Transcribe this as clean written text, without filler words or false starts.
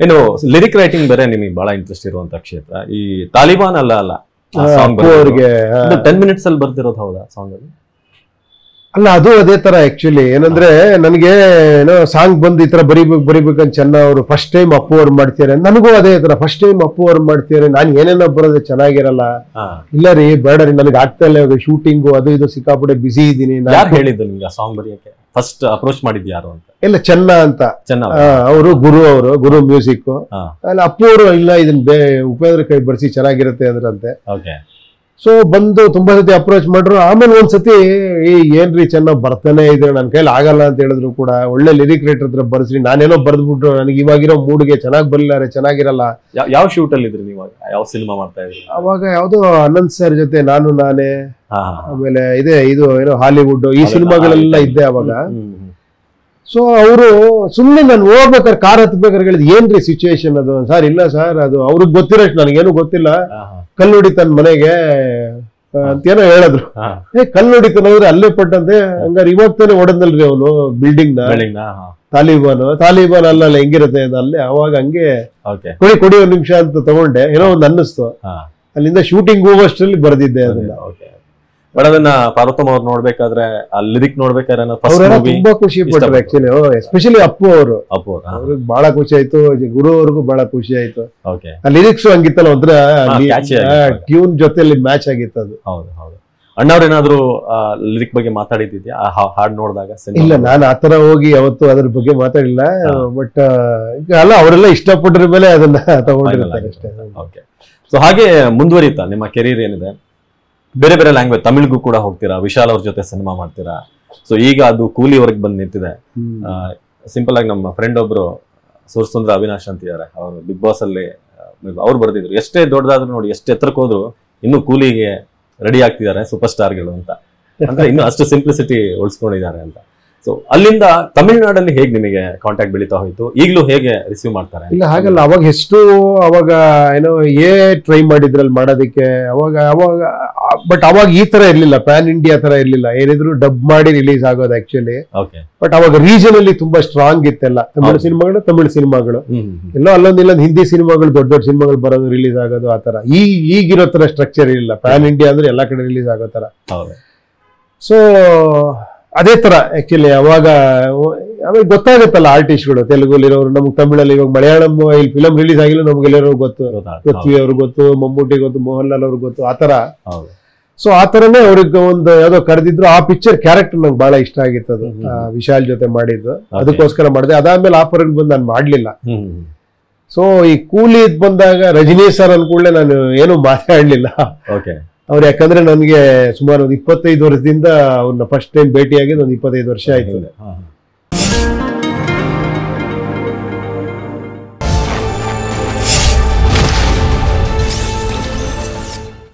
ಏನು lyric writing ಬೇರೆ ನಿಮಗೆ ಬಹಳ ಇಂಟ್ರೆಸ್ಟ್ ಇರುವಂತ ಕ್ಷೇತ್ರ. ಈ ತಾಲಿಬಾನ್ ಅಲ್ಲ ಸಾಂಗ್ ಅವ್ರಿಗೆ 10 minutes ಅಲ್ಲಿ ಬರ್ದಿರೋದು ಹೌದಾ ಸಾಂಗ್ ಅಲ್ಲಿ? ಅಲ್ಲ, ಅದು ಅದೇ ತರ ಆಕ್ಚುಲಿ. ಏನಂದ್ರೆ ನನಗೆ ಏನೋ ಸಾಂಗ್ ಬಂದು ಈ ತರ ಬರಿಬೇಕಂತ ಚೆನ್ನ ಅವರು ಫಸ್ಟ್ ಟೈಮ್ ಅಪ್ಪು ಅವ್ರು ಮಾಡ್ತಾರೆ. ನನಗೂ ಅದೇ ತರ ಫಸ್ಟ್ ಟೈಮ್ ಅಪ್ಪು ಅವ್ರು ಮಾಡ್ತಾರೆ. ನಾನು ಏನೇನೋ ಬರೋದು ಚೆನ್ನಾಗಿರಲ್ಲ. ಇಲ್ಲ ರೀ ಬೇಡ ರೀ, ನನಗೆ ಆಗ್ತಾ ಇಲ್ಲ, ಶೂಟಿಂಗು ಅದು ಇದು ಸಿಕ್ಕಾಪಟ್ಟೆ ಬಿಸಿ ಇದ್ದೀನಿ. ಯಾರು ಹೇಳಿದ್ದು ನಿಮ್ಗೆ ಆ ಸಾಂಗ್ ಬರೆಯಕ್ಕೆ ಫಸ್ಟ್ ಅಪ್ರೋಚ್ ಮಾಡಿದ್ ಯಾರು ಅಂತ? ಇಲ್ಲ, ಚೆನ್ನ ಅಂತ ಅವರು ಗುರು ಮ್ಯೂಸಿಕ್. ಅಲ್ಲಿ ಅಪ್ಪು ಅವರು ಇಲ್ಲ ಇದನ್ನ ಉಪೇಂದ್ರ ಕೈ ಬರ್ಸಿ ಚೆನ್ನಾಗಿರುತ್ತೆ ಅಂದ್ರಂತೆ. ಸೊ ಬಂದು ತುಂಬಾ ಸತಿ ಅಪ್ರೋಚ್ ಮಾಡ್ರು. ಆಮೇಲೆ ಒಂದ್ಸತಿ ಏನ್ರಿ ಚೆನ್ನಾಗ್ ಬರ್ತಾನೆ ಇದ್ರೆ ನನ್ನ ಕೈಲಿ ಆಗಲ್ಲ ಅಂತ ಹೇಳಿದ್ರು ಕೂಡ ಒಳ್ಳೆ ಲಿರಿಕ್ ರೈಟರ್ ಹತ್ರ ಬರ್ಸ್ರಿ, ನಾನೇನೋ ಬರ್ದ್ಬಿಟ್ರು ನನಗೆ ಇವಾಗಿರೋ ಮೂಡ್ಗೆ ಚೆನ್ನಾಗ್ ಬರ್ಲಾರೆ ಚೆನ್ನಾಗಿರಲ್ಲ. ಯಾವ ಶೂಟ್ ಅಲ್ಲಿ ಇದ್ರಿ ನೀವು? ಯಾವ ಸಿನಿಮಾ ಮಾಡ್ತಾ ಇದ್ರಿ ಅವಾಗ? ಯಾವ್ದೋ ಅನಂತ್ ಸರ್ ಜೊತೆ ನಾನೇ, ಆಮೇಲೆ ಇದು ಏನೋ ಹಾಲಿವುಡ್ ಈ ಸಿನಿಮಾಗಳೆಲ್ಲ ಇದ್ದೆ ಅವಾಗ. ಸೊ ಅವರು ಸುಮ್ಮನೆ ನಾನು ಹೋಗ್ಬೇಕಾದ್ರೆ ಕಾರ್ ಹತ್ಬೇಕಾದ್ರೆ ಹೇಳಿದ್ ಏನ್ರಿ ಸಿಚುವೇಶನ್ ಅದು? ಸರ್ ಇಲ್ಲ ಸರ್ ಅದು ಅವ್ರಿಗೆ ಗೊತ್ತಿರೋಷ್ಟು ನನಗೇನು ಗೊತ್ತಿಲ್ಲ, ಕಲ್ಲು ಹೊಡಿತಾನ ಮನೆಗೆ ಅಂತೇನೋ ಹೇಳಿದ್ರು. ಕಲ್ಲು ಹೊಡಿತಾನಂದ್ರೆ ಅಲ್ಲೇ ಪಟ್ಟಂತೆ. ಹಂಗಾರೆ ಇವಾಗ ತಾನೆ ಹೊಡೆದ್ನಲ್ರಿ ಅವನು ಬಿಲ್ಡಿಂಗ್ ನ ತಾಲಿಬಾನ್ ಅಲ್ಲ ಹೆಂಗಿರುತ್ತೆ ಅದು ಅಲ್ಲೇ. ಅವಾಗ ಹಂಗೆ ಕೊಡಿ ಒಂದ್ ನಿಮಿಷ ಅಂತ ತಗೊಂಡೆ, ಏನೋ ಒಂದ್ ಅನ್ನಿಸ್ತು. ಅಲ್ಲಿಂದ ಶೂಟಿಂಗ್ ಹೋಗೋಷ್ಟರಲ್ಲಿ ಬರ್ದಿದ್ದೆ ಅದನ್ನ. ಬಟ್ ಅದನ್ನ ಪಾರ್ವತಮ್ಮ ಅವ್ರು ನೋಡ್ಬೇಕಾದ್ರೆ ಆ ಲಿರಿಕ್ ನೋಡ್ಬೇಕಾದ್ರೆ ತುಂಬಾ ಖುಷಿ ಪಟ್ರು ಆಕ್ಚುಲಿ. ಎಸ್ಪೆಷಲಿ ಅಪ್ಪು ಅವ್ರಿಗೆ ಬಹಳ ಖುಷಿ ಆಯ್ತು, ಗುರು ಅವ್ರಿಗೂ ಬಹಳ ಖುಷಿ ಆಯ್ತು. ಆ ಲಿರಿಕ್ಸ್ ಹಂಗಿತ್ತಲ್ಲ, ಒಂಥರ ಟ್ಯೂನ್ ಜೊತೆಲಿ ಮ್ಯಾಚ್ ಆಗಿತ್ತು ಅದು. ಹೌದು. ಅಣ್ಣವ್ರೇನಾದ್ರು ಲಿರಿಕ್ ಬಗ್ಗೆ ಮಾತಾಡಿದ್ಯಾ ಹಾಡ್ ನೋಡಿದಾಗ? ಇಲ್ಲ, ನಾನು ಆತರ ಹೋಗಿ ಯಾವತ್ತು ಅದ್ರ ಬಗ್ಗೆ ಮಾತಾಡಿಲ್ಲ. ಬಟ್ ಅಲ್ಲ, ಅವರೆಲ್ಲ ಇಷ್ಟಪಟ್ರ ಮೇಲೆ ಅದನ್ನ ತಗೊಂಡಿರ್ತಾರೆ ಅಷ್ಟೇ. ಸೊ ಹಾಗೆ ಮುಂದುವರಿತಾ ನಿಮ್ಮ ಕೆರಿಯರ್ ಏನಿದೆ? ಬೇರೆ ಬೇರೆ ಲ್ಯಾಂಗ್ವೇಜ್, ತಮಿಳ್ಗೂ ಕೂಡ ಹೋಗ್ತೀರಾ, ವಿಶಾಲ್ ಅವ್ರ ಜೊತೆ ಸಿನಿಮಾ ಮಾಡ್ತೀರಾ. ಸೊ ಈಗ ಅದು ಕೂಲಿವರೆಗೆ ಬಂದು ನಿಂತಿದೆ. ಸಿಂಪಲ್ ಆಗಿ ನಮ್ಮ ಫ್ರೆಂಡ್ ಒಬ್ರು ಸುರಸುಂದ್ರ ಅವಿನಾಶ್ ಅಂತ ಇದಾರೆ, ಅವರು ಬಿಗ್ ಬಾಸ್ ಅಲ್ಲಿ ಅವ್ರು ಬರ್ದಿದ್ರು, ಎಷ್ಟೇ ದೊಡ್ಡದಾದ್ರು ನೋಡಿ, ಎಷ್ಟು ಎತ್ತರಕ್ಕೆ ಹೋದ್ರು ಇನ್ನೂ ಕೂಲಿಗೆ ರೆಡಿ ಆಗ್ತಿದ್ದಾರೆ ಸೂಪರ್ ಸ್ಟಾರ್ಗಳು ಅಂತ. ಅಂದ್ರೆ ಇನ್ನು ಅಷ್ಟು ಸಿಂಪ್ಲಿಸಿಟಿ ಉಳಿಸ್ಕೊಂಡಿದ್ದಾರೆ ಅಂತ. ಸೊ ಅಲ್ಲಿಂದ ತಮಿಳ್ನಾಡಲ್ಲಿ ಹೇಗೆ ನಿಮಗೆ ಕಾಂಟ್ಯಾಕ್ಟ್ ಬೆಳೀತಾ ಹೋಯ್ತು? ಈಗಲೂ ಹೇಗೆ ರಿಸೀವ್ ಮಾಡ್ತಾರೆ? ಇಲ್ಲ ಹಾಗಲ್ಲ, ಅವಾಗ ಎಷ್ಟು ಅವಾಗ ಏನೋ ಟ್ರೈ ಮಾಡಿದ್ರಲ್ಲಿ ಮಾಡೋದಕ್ಕೆ ಅವಾಗ. ಬಟ್ ಅವಾಗ ಈ ತರ ಇರ್ಲಿಲ್ಲ, ಪ್ಯಾನ್ ಇಂಡಿಯಾ ತರ ಇರ್ಲಿಲ್ಲ. ಏನಿದ್ರು ಡಬ್ ಮಾಡಿ ರಿಲೀಸ್ ಆಗೋದು ಆಕ್ಚುಲಿ. ಬಟ್ ಅವಾಗ ರೀಜನ್ ಅಲ್ಲಿ ತುಂಬಾ ಸ್ಟ್ರಾಂಗ್ ಇತ್ತೆಲ್ಲ. ತಮಿಳು ಸಿನಿಮಾಗಳು ಎಲ್ಲೋ ಅಲ್ಲೊಂದಿಲ್ಲೊಂದು ಹಿಂದಿ ಸಿನಿಮಾಗಳು, ದೊಡ್ಡ ಸಿನಿಮಾಗಳು ಬರೋದು, ರಿಲೀಸ್ ಆಗೋದು, ಆ ತರ. ಈಗಿರೋ ತರ ಸ್ಟ್ರಕ್ಚರ್ ಇರಲಿಲ್ಲ. ಪ್ಯಾನ್ ಇಂಡಿಯಾ ಅಂದ್ರೆ ಎಲ್ಲಾ ಕಡೆ ರಿಲೀಸ್ ಆಗೋ ತರ. ಸೊ ಅದೇ ತರ ಆಕ್ಚುಲಿ ಅವಾಗ ಗೊತ್ತಾಗುತ್ತಲ್ಲ ಆರ್ಟಿಸ್ಟ್ಗಳು, ತೆಲುಗುಲಿರೋರು, ನಮ್ಗೆ ತಮಿಳಲ್ಲಿ. ಇವಾಗ ಮಲಯಾಳಂ ಇಲ್ಲಿ ಫಿಲಂ ರಿಲೀಸ್ ಆಗಿಲ್ಲ, ನಮ್ಗೆಲ್ಲರೂ ಗೊತ್ತು, ಪೃಥ್ವಿ ಅವ್ರಿಗೆ ಗೊತ್ತು, ಮಮ್ಮೂಟಿ ಗೊತ್ತು, ಮೋಹನ್ ಲಾಲ್ ಅವ್ರಿಗೆ ಗೊತ್ತು, ಆತರ. ಸೊ ಆತರನೇ ಅವ್ರಿಗೆ ಒಂದು ಯಾವ್ದೋ ಕರೆದಿದ್ರು. ಆ ಪಿಕ್ಚರ್ ಕ್ಯಾರೆಕ್ಟರ್ ನಂಗೆ ಬಹಳ ಇಷ್ಟ ಆಗಿತ್ತು, ಅದು ವಿಶಾಲ್ ಜೊತೆ ಮಾಡಿದ್ದು, ಅದಕ್ಕೋಸ್ಕರ ಮಾಡಿದೆ. ಅದಾದ್ಮೇಲೆ ಆಫರ್ ಬಂದು ನಾನು ಮಾಡ್ಲಿಲ್ಲ. ಸೊ ಈ ಕೂಲಿ ಬಂದಾಗ ರಜನಿ ಸರ್ ಅನ್ಕೂಡ್ಲೆ ನಾನು ಏನು ಮಾತಾಡ್ಲಿಲ್ಲ ಅವ್ರು. ಯಾಕಂದ್ರೆ ನನ್ಗೆ ಸುಮಾರು ಒಂದು 25 ವರ್ಷದಿಂದ ಅವ್ರನ್ನ ಫಸ್ಟ್ ಟೈಮ್ ಭೇಟಿಯಾಗಿದ್ದು ಒಂದು 25 ವರ್ಷ ಆಯ್ತು.